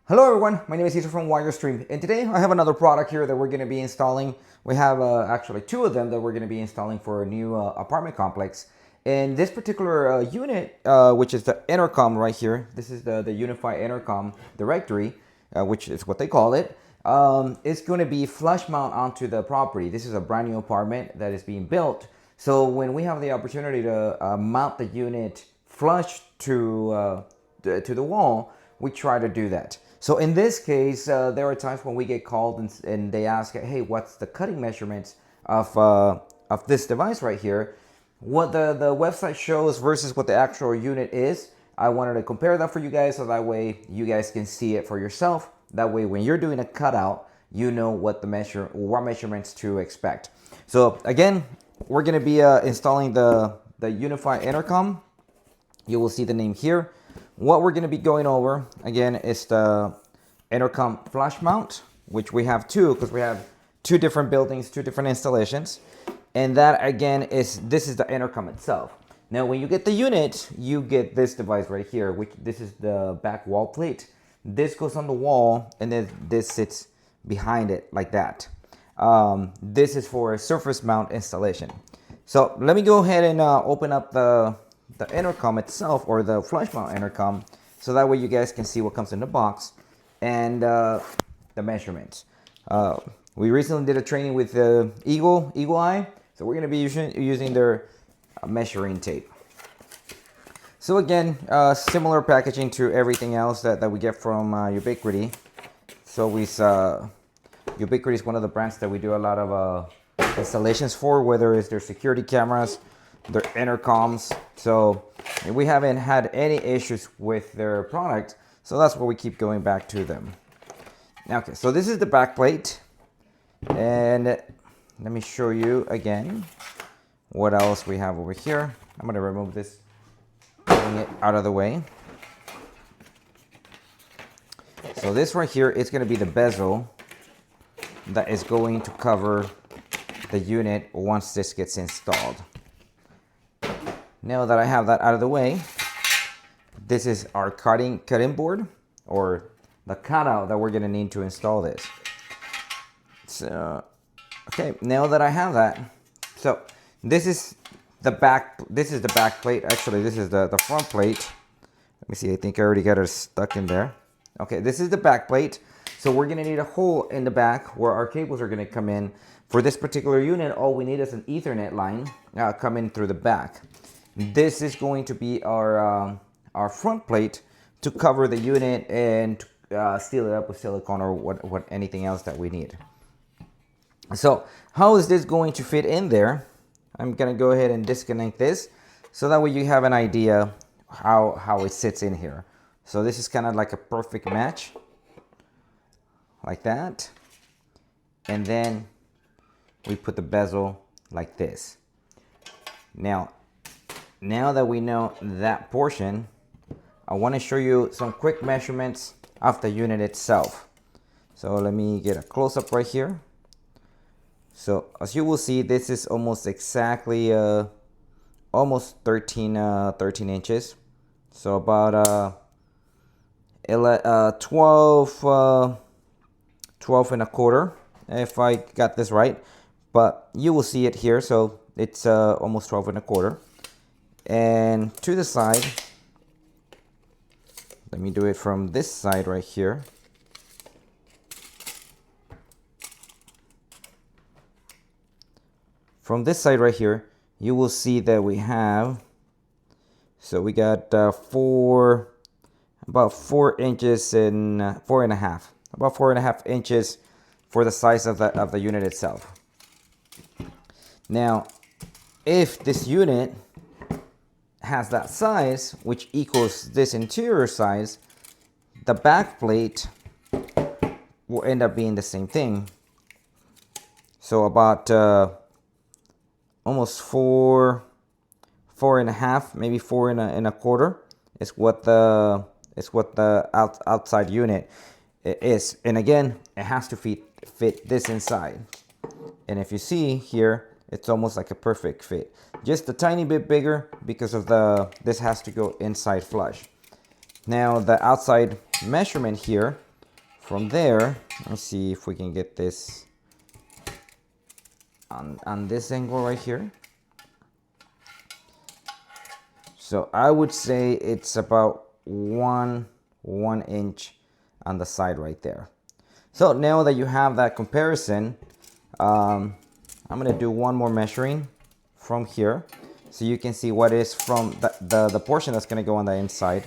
Hello everyone, my name is Cesar from WireStream, and today I have another product here that we're going to be installing. We have actually two of them that we're going to be installing for a new apartment complex. And this particular unit, which is the Intercom right here, this is the Unified Intercom directory, which is what they call it. It's going to be flush mount onto the property. This is a brand new apartment that is being built. So when we have the opportunity to mount the unit flush to the wall, we try to do that. So in this case, there are times when we get called and they ask, hey, what's the cutting measurements of this device right here? What the website shows versus what the actual unit is. I wanted to compare that for you guys so that way you guys can see it for yourself. That way when you're doing a cutout, you know what measurements to expect. So again, we're going to be installing the Unified Intercom. You will see the name here. What we're going to be going over, again, is the Intercom flash mount, which we have two because we have two different buildings, two different installations. And that, again, this is the Intercom itself. Now, when you get the unit, you get this device right here, which this is the back wall plate. This goes on the wall, and then this sits behind it like that. This is for a surface mount installation. So let me go ahead and open up the intercom itself, or the flush mount intercom, so that way you guys can see what comes in the box and the measurements. We recently did a training with Eagle Eye, so we're going to be using their measuring tape. So again, similar packaging to everything else that we get from Ubiquiti. So Ubiquiti is one of the brands that we do a lot of installations for, whether it's their security cameras, their intercoms. So we haven't had any issues with their product, so that's why we keep going back to them. Okay, so this is the back plate, and let me show you again what else we have over here. I'm going to remove this, pulling it out of the way. So this right here is going to be the bezel that is going to cover the unit once this gets installed. Now that I have that out of the way, this is our cutting board, or the cutout that we're going to need to install this. So, okay, now that I have that, so this is the back plate. Actually, this is the front plate. Let me see, I think I already got it stuck in there. Okay, this is the back plate. So we're going to need a hole in the back where our cables are going to come in. For this particular unit, all we need is an Ethernet line coming through the back. This is going to be our front plate to cover the unit and seal it up with silicone or what anything else that we need. So how is this going to fit in there? I'm gonna go ahead and disconnect this so that way you have an idea how it sits in here. So this is kind of like a perfect match, like that, and then we put the bezel like this. Now that we know that portion, I want to show you some quick measurements of the unit itself. So let me get a close-up right here. So as you will see, this is almost exactly almost 13 inches. So about 12 and a quarter, if I got this right. But you will see it here, so it's almost 12 and a quarter. And to the side, let me do it from this side right here. From this side right here, you will see that we have, so we got about 4 inches and 4.5, about 4.5 inches for the size of the unit itself. Now, if this unit has that size, which equals this interior size, the back plate will end up being the same thing. So about almost 4.5, maybe 4.25 is what the outside unit is. And again, it has to fit this inside. And if you see here, it's almost like a perfect fit. Just a tiny bit bigger because of this has to go inside flush. Now the outside measurement here From there, let's see if we can get this on this angle right here. So I would say it's about one inch on the side right there. So now that you have that comparison, I'm gonna do one more measuring from here, so you can see what is from the portion that's gonna go on the inside.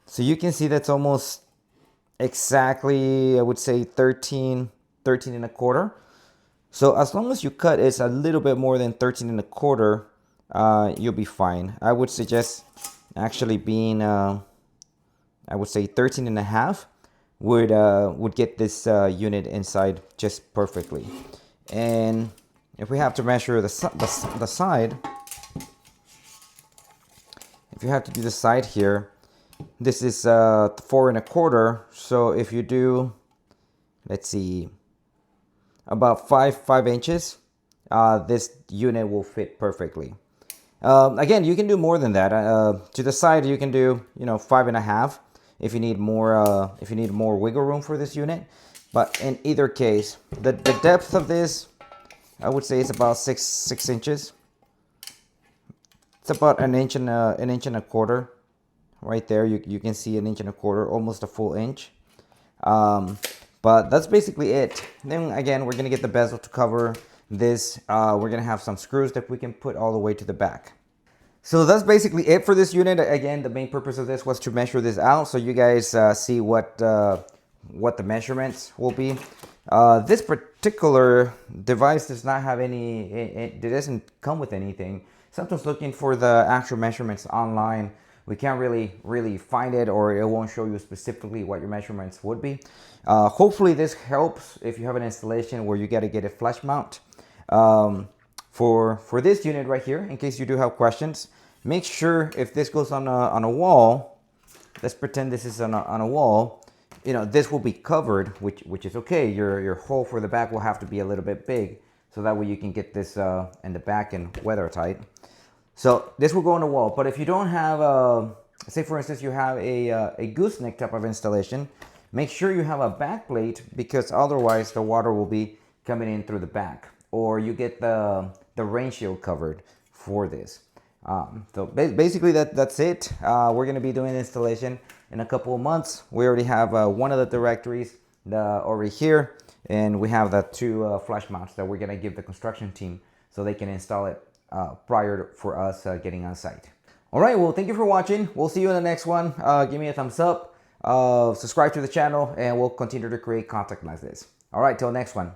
So you can see that's almost exactly, I would say 13 and a quarter. So as long as you cut it's a little bit more than 13 and a quarter, you'll be fine. I would suggest actually being, I would say 13 and a half would get this unit inside just perfectly. And if we have to measure the side, if you have to do the side here, this is 4 and a quarter. So if you do, let's see, about 5 inches, this unit will fit perfectly. Again, you can do more than that. To the side, you can do 5.5 if you need more wiggle room for this unit. But in either case, the depth of this, I would say, it's about 6 inches. It's about an inch and a quarter. Right there, you can see an inch and a quarter, almost a full inch. But that's basically it. Then again, we're gonna get the bezel to cover this. We're gonna have some screws that we can put all the way to the back. So that's basically it for this unit. Again, the main purpose of this was to measure this out, so you guys see what the measurements will be. This particular device does not have any, it doesn't come with anything. Sometimes looking for the actual measurements online, we can't really find it, or it won't show you specifically what your measurements would be. Hopefully this helps if you have an installation where you got to get a flush mount. For this unit right here, in case you do have questions, make sure if this goes on a wall, let's pretend this is on a wall, this will be covered, which is okay. Your hole for the back will have to be a little bit big, so that way you can get this in the back and weather tight. So this will go on the wall. But if you don't have, say for instance you have a gooseneck type of installation, make sure you have a back plate, because otherwise the water will be coming in through the back, or you get the rain shield covered for this. So basically that's it. We're going to be doing the installation in a couple of months. We already have one of the directories over here, and we have the 2 flush mounts that we're going to give the construction team so they can install it prior for us getting on site. All right, well, thank you for watching. We'll see you in the next one. Give me a thumbs up, subscribe to the channel, and we'll continue to create content like this. All right, till next one.